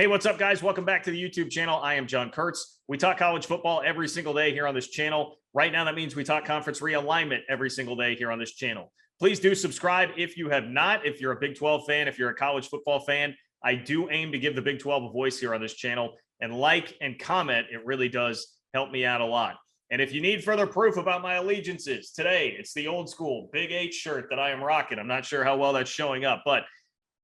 Hey, what's up, guys? Welcome back to the YouTube channel. I am John Kurtz. We talk college football every single day here on this channel. Right now, that means we talk conference realignment every single day here on this channel. Please do subscribe if you have not. If you're a Big 12 fan, if you're a college football fan, I do aim to give the Big 12 a voice here on this channel. And like and comment, it really does help me out a lot. And if you need further proof about my allegiances, today it's the old school Big 8 shirt that I am rocking. I'm not sure how well that's showing up, but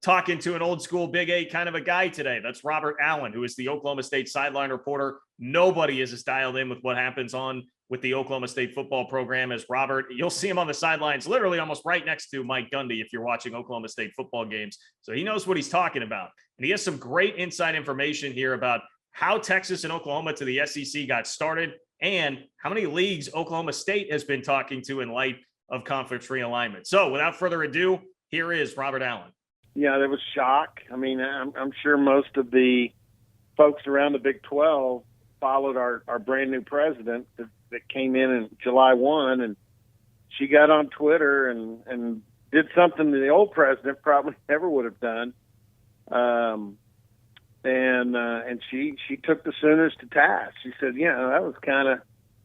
talking to an old school Big 8 kind of a guy today. That's Robert Allen, who is the Oklahoma State sideline reporter. Nobody is as dialed in with what happens on with the Oklahoma State football program as Robert. You'll see him on the sidelines, literally almost right next to Mike Gundy if you're watching Oklahoma State football games. So he knows what he's talking about. And he has some great inside information here about how Texas and Oklahoma to the SEC got started and how many leagues Oklahoma State has been talking to in light of conference realignment. So without further ado, here is Robert Allen. Yeah, there was shock. I mean, I'm sure most of the folks around the Big 12 followed our brand new president that came in July 1, and she got on Twitter and did something that the old president probably never would have done. And she took the Sooners to task. She said, that was kind of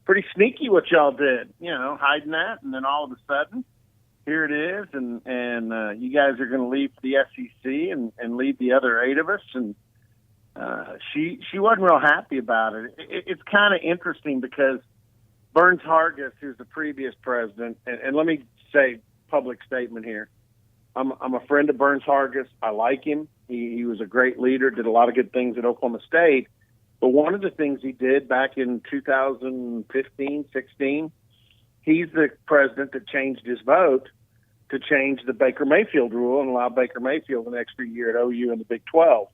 pretty sneaky what y'all did, hiding that, and then all of a sudden, here it is, and you guys are going to leave the SEC and leave the other 8 of us. And she wasn't real happy about it. It's kind of interesting because Burns Hargis, who's the previous president, and let me say public statement here. I'm a friend of Burns Hargis. I like him. He was a great leader, did a lot of good things at Oklahoma State. But one of the things he did back in 2015, 16, he's the president that changed his vote to change the Baker Mayfield rule and allow Baker Mayfield an extra year at OU in the Big 12.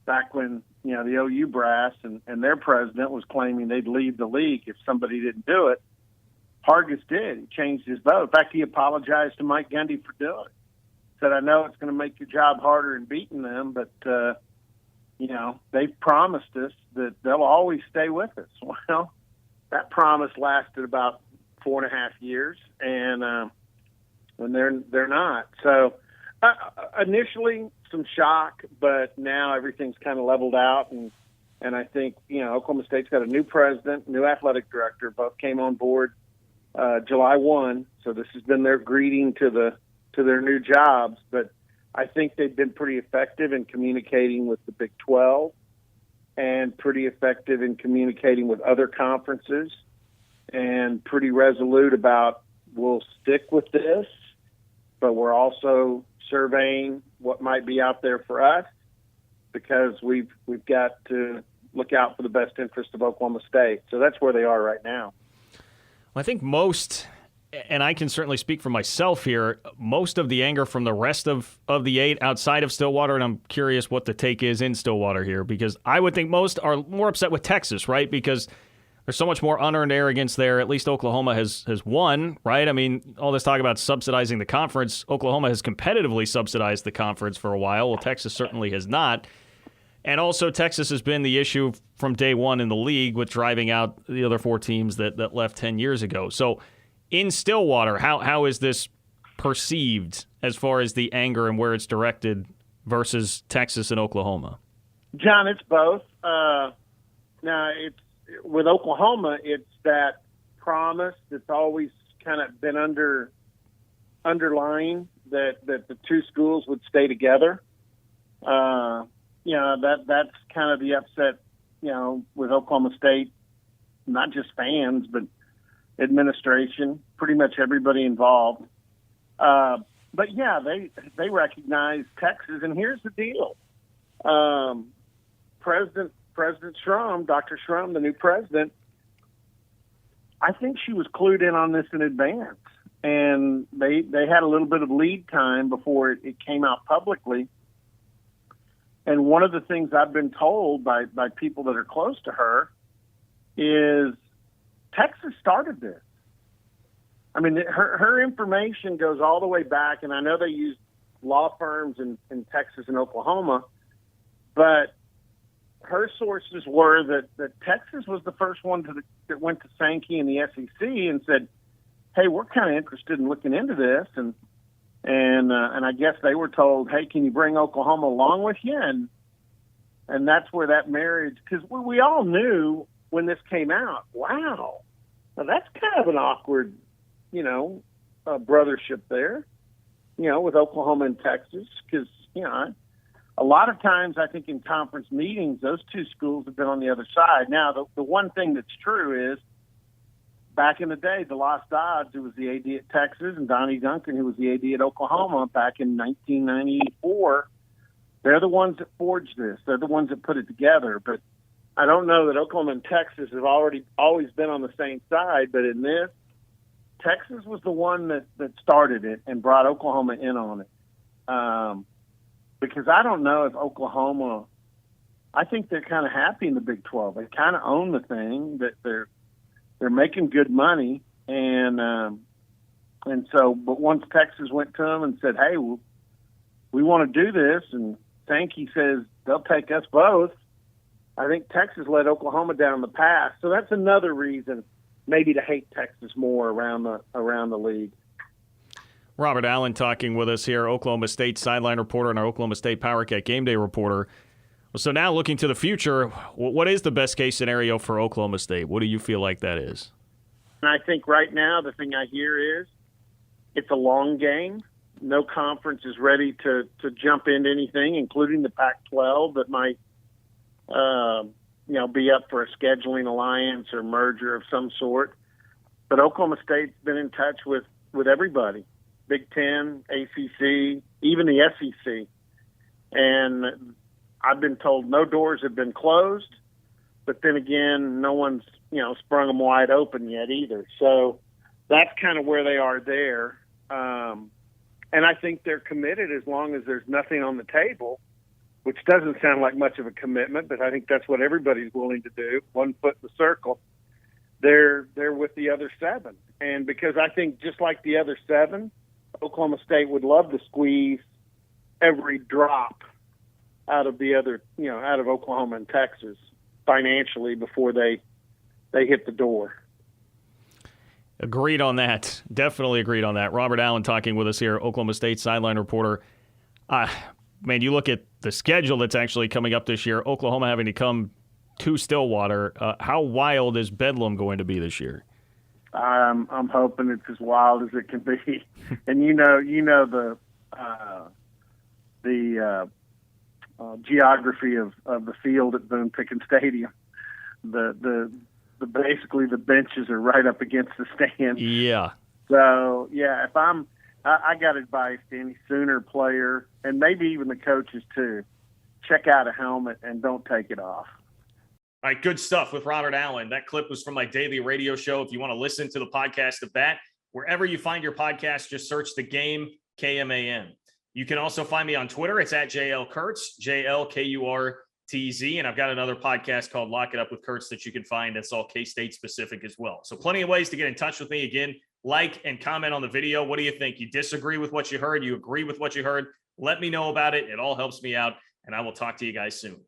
Back when, the OU brass and their president was claiming they'd leave the league if somebody didn't do it, Hargis did. He changed his vote. In fact, he apologized to Mike Gundy for doing it. Said, I know it's going to make your job harder in beating them, but, they've promised us that they'll always stay with us. Well, that promise lasted about 4.5 years, and they're not. So initially some shock, but now everything's kind of leveled out, and I think Oklahoma State's got a new president, new athletic director. Both came on board July 1, so this has been their greeting to their new jobs. But I think they've been pretty effective in communicating with the Big 12 and pretty effective in communicating with other conferences and pretty resolute about we'll stick with this, but we're also surveying what might be out there for us because we've got to look out for the best interest of Oklahoma State. So that's where they are right now. Well, I think most, and I can certainly speak for myself here, most of the anger from the rest of the 8 outside of Stillwater, and I'm curious what the take is in Stillwater here, because I would think most are more upset with Texas, right? Because there's so much more unearned arrogance there. At least Oklahoma has won, right? I mean, all this talk about subsidizing the conference, Oklahoma has competitively subsidized the conference for a while. Well, Texas certainly has not. And also, Texas has been the issue from day one in the league with driving out the other 4 teams that left 10 years ago. So in Stillwater, how is this perceived as far as the anger and where it's directed versus Texas and Oklahoma? John, it's both. Now, with Oklahoma, it's that promise that's always kind of been underlying that the 2 schools would stay together. That's kind of the upset, with Oklahoma State, not just fans, but administration, pretty much everybody involved. But yeah, they recognize Texas, and here's the deal. President Schrum, Dr. Schrum, the new president, I think she was clued in on this in advance, and they had a little bit of lead time before it came out publicly. And one of the things I've been told by people that are close to her is Texas started this. I mean, her information goes all the way back, and I know they use law firms in Texas and Oklahoma, but her sources were that Texas was the first one that went to Sankey and the SEC and said, hey, we're kind of interested in looking into this. And I guess they were told, hey, can you bring Oklahoma along with you? And that's where that marriage, because we all knew when this came out, wow, now that's kind of an awkward, brothership there, with Oklahoma and Texas, because, a lot of times I think in conference meetings, those two schools have been on the other side. Now, the one thing that's true is back in the day, the Lost Dodds, who was the AD at Texas, and Donnie Duncan, who was the AD at Oklahoma back in 1994, they're the ones that forged this. They're the ones that put it together. But I don't know that Oklahoma and Texas have always been on the same side. But in this, Texas was the one that started it and brought Oklahoma in on it. Because I don't know if Oklahoma, I think they're kind of happy in the Big 12. They kind of own the thing, that they're making good money. And so, but once Texas went to them and said, hey, we want to do this, and Sankey says they'll take us both, I think Texas let Oklahoma down the path. So that's another reason maybe to hate Texas more around the league. Robert Allen talking with us here, Oklahoma State sideline reporter and our Oklahoma State PowerCat Game Day reporter. So now looking to the future, what is the best case scenario for Oklahoma State? What do you feel like that is? And I think right now the thing I hear is it's a long game. No conference is ready to jump into anything, including the Pac-12 that might be up for a scheduling alliance or merger of some sort. But Oklahoma State's been in touch with everybody. Big Ten, ACC, even the SEC. And I've been told no doors have been closed, but then again, no one's, sprung them wide open yet either. So that's kind of where they are there. And I think they're committed as long as there's nothing on the table, which doesn't sound like much of a commitment, but I think that's what everybody's willing to do, 1 foot in the circle. They're with the other 7. And because I think just like the other 7, Oklahoma State would love to squeeze every drop out of the other, out of Oklahoma and Texas financially before they hit the door. Agreed on that. Definitely agreed on that. Robert Allen talking with us here, Oklahoma State sideline reporter. Man, you look at the schedule that's actually coming up this year, Oklahoma having to come to Stillwater. How wild is Bedlam going to be this year? I'm hoping it's as wild as it can be. And the geography of the field at Boone Pickens Stadium. Basically the benches are right up against the stands. Yeah. So yeah, if I got advice to any Sooner player, and maybe even the coaches too, check out a helmet and don't take it off. All right, good stuff with Robert Allen. That clip was from my daily radio show. If you want to listen to the podcast of that, wherever you find your podcast, just search The Game, KMAN. You can also find me on Twitter. It's at JL Kurtz, JLKURTZ. And I've got another podcast called Lock It Up with Kurtz that you can find. That's all K-State specific as well. So plenty of ways to get in touch with me. Again, like and comment on the video. What do you think? You disagree with what you heard? You agree with what you heard? Let me know about it. It all helps me out. And I will talk to you guys soon.